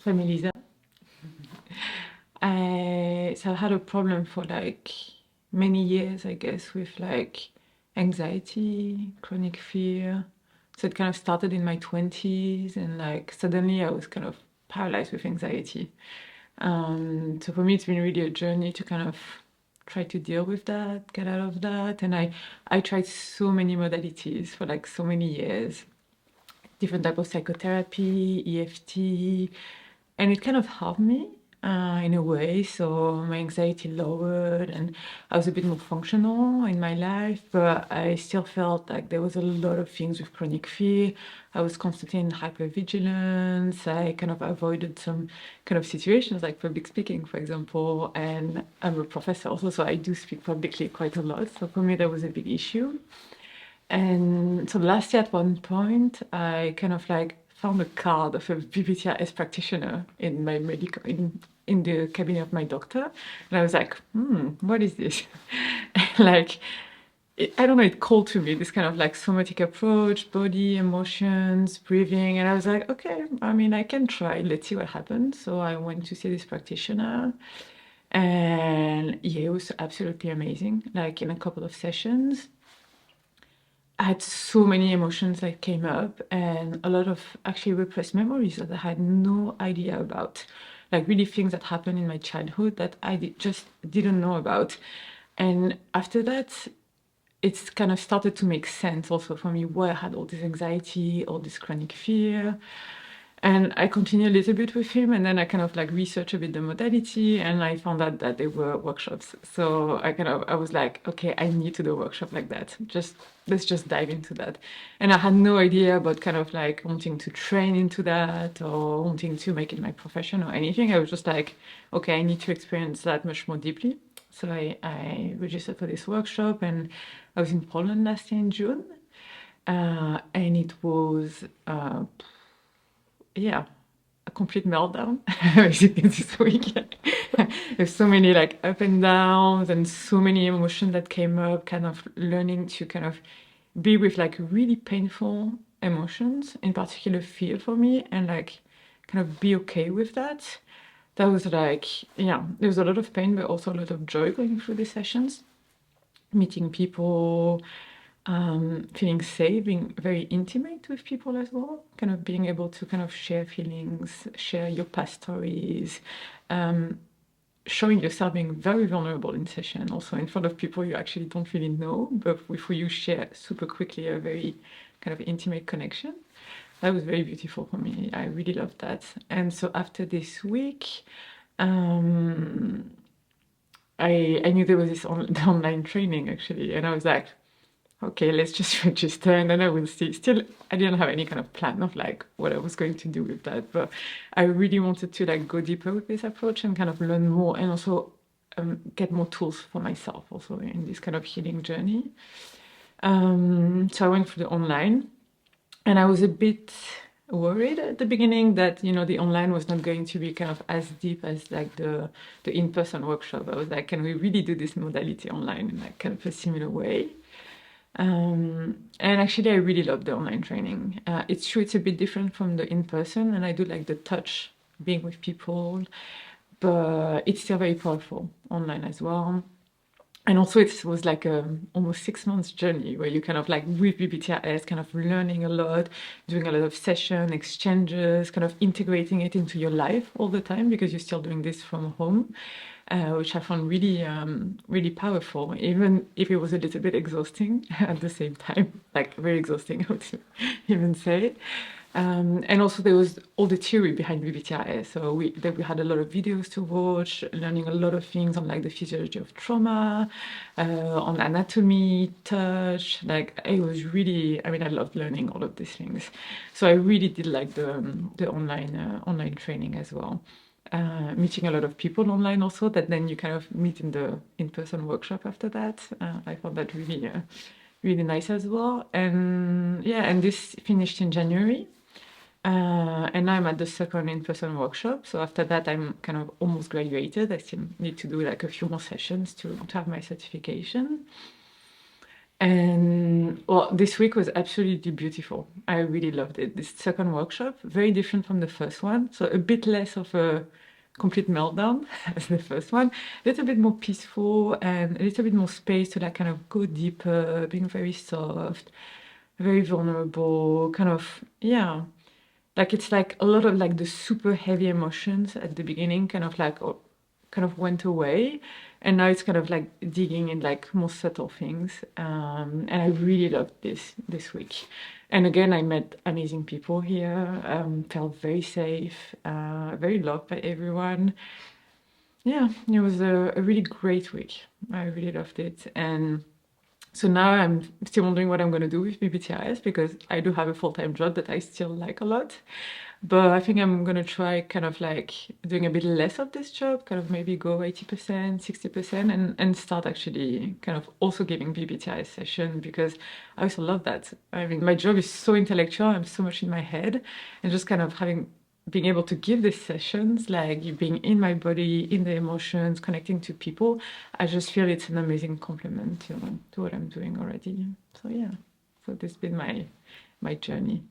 I'm Elisa. So I had a problem for like many years, I guess, with like anxiety, chronic fear. So it kind of started in my 20s, and like suddenly I was kind of paralyzed with anxiety. So for me, it's been really a journey to kind of try to deal with that, get out of that. And I tried so many modalities for like so many years, different type of psychotherapy, EFT, and it kind of helped me in a way. So my anxiety lowered, and I was a bit more functional in my life. But I still felt like there was a lot of things with chronic fear. I was constantly in hypervigilance. I kind of avoided some kind of situations like public speaking, for example. And I'm a professor also, so I do speak publicly quite a lot. So for me, that was a big issue. And so last year at one point, I kind of like found a card of a BBTRS practitioner in my in the cabinet of my doctor. And I was like, what is this? Like, I don't know, it called to me this kind of like somatic approach, body, emotions, breathing. And I was like, okay, I mean, I can try, let's see what happens. So I went to see this practitioner. And yeah, it was absolutely amazing. Like in a couple of sessions, I had so many emotions that came up, and a lot of actually repressed memories that I had no idea about. Like really things that happened in my childhood that just didn't know about. And after that, it's kind of started to make sense also for me why I had all this anxiety, all this chronic fear. And I continued a little bit with him, and then I kind of like researched a bit the modality, and I found out that there were workshops. So I was like, okay, I need to do a workshop like that. Let's just dive into that. And I had no idea about kind of like wanting to train into that or wanting to make it my profession or anything. I was just like, okay, I need to experience that much more deeply. So I registered for this workshop, and I was in Poland last year in June. And it was yeah, a complete meltdown basically this week. There's so many like up and downs and so many emotions that came up, kind of learning to kind of be with like really painful emotions, in particular fear for me, and like kind of be okay with that. That was like, yeah, there was a lot of pain, but also a lot of joy going through the sessions, meeting people, feeling safe, being very intimate with people as well, kind of being able to kind of share feelings, share your past stories, showing yourself being very vulnerable in session, also in front of people you actually don't really know, but with who you share super quickly a very kind of intimate connection. That was very beautiful for me. I really loved that. And so after this week, I knew there was this online training actually, and I was like, okay, let's just register and then I will see. Still, I didn't have any kind of plan of like what I was going to do with that, but I really wanted to like go deeper with this approach and kind of learn more, and also get more tools for myself also in this kind of healing journey. So I went for the online, and I was a bit worried at the beginning that the online was not going to be kind of as deep as like the in-person workshop. I was like, can we really do this modality online in like kind of a similar way? And actually, I really love the online training. It's true, it's a bit different from the in-person, and I do like the touch, being with people, but it's still very powerful online as well. And also it was like a almost 6 months journey where you kind of like with BBTRS kind of learning a lot, doing a lot of session exchanges, kind of integrating it into your life all the time because you're still doing this from home, which I found really, really powerful, even if it was a little bit exhausting at the same time, like very exhausting, I would even say. And also there was all the theory behind BBTRS. So we had a lot of videos to watch, learning a lot of things on like the physiology of trauma, on anatomy, touch. Like it was really, I mean, I loved learning all of these things. So I really did like the online training as well. Meeting a lot of people online also that then you kind of meet in the in-person workshop after that. I found that really, really nice as well. And yeah, and this finished in January. And now I'm at the second in-person workshop. So after that, I'm kind of almost graduated. I still need to do like a few more sessions to have my certification. And well, this week was absolutely beautiful. I really loved it. This second workshop, very different from the first one. So a bit less of a complete meltdown as the first one, a little bit more peaceful and a little bit more space to like kind of go deeper, being very soft, very vulnerable, kind of, yeah. Like it's like a lot of like the super heavy emotions at the beginning kind of like kind of went away, and now it's kind of like digging in like more subtle things, and I really loved this week. And again, I met amazing people here, felt very safe, very loved by everyone. Yeah, it was a really great week. I really loved it. And so now I'm still wondering what I'm going to do with BBTRS, because I do have a full-time job that I still like a lot. But I think I'm going to try kind of like doing a bit less of this job, kind of maybe go 80%, 60%, and start actually kind of also giving BBTRS session, because I also love that. I mean, my job is so intellectual, I'm so much in my head, and just kind of being able to give these sessions, like you being in my body, in the emotions, connecting to people, I just feel it's an amazing complement to what I'm doing already. So yeah, so this has been my journey.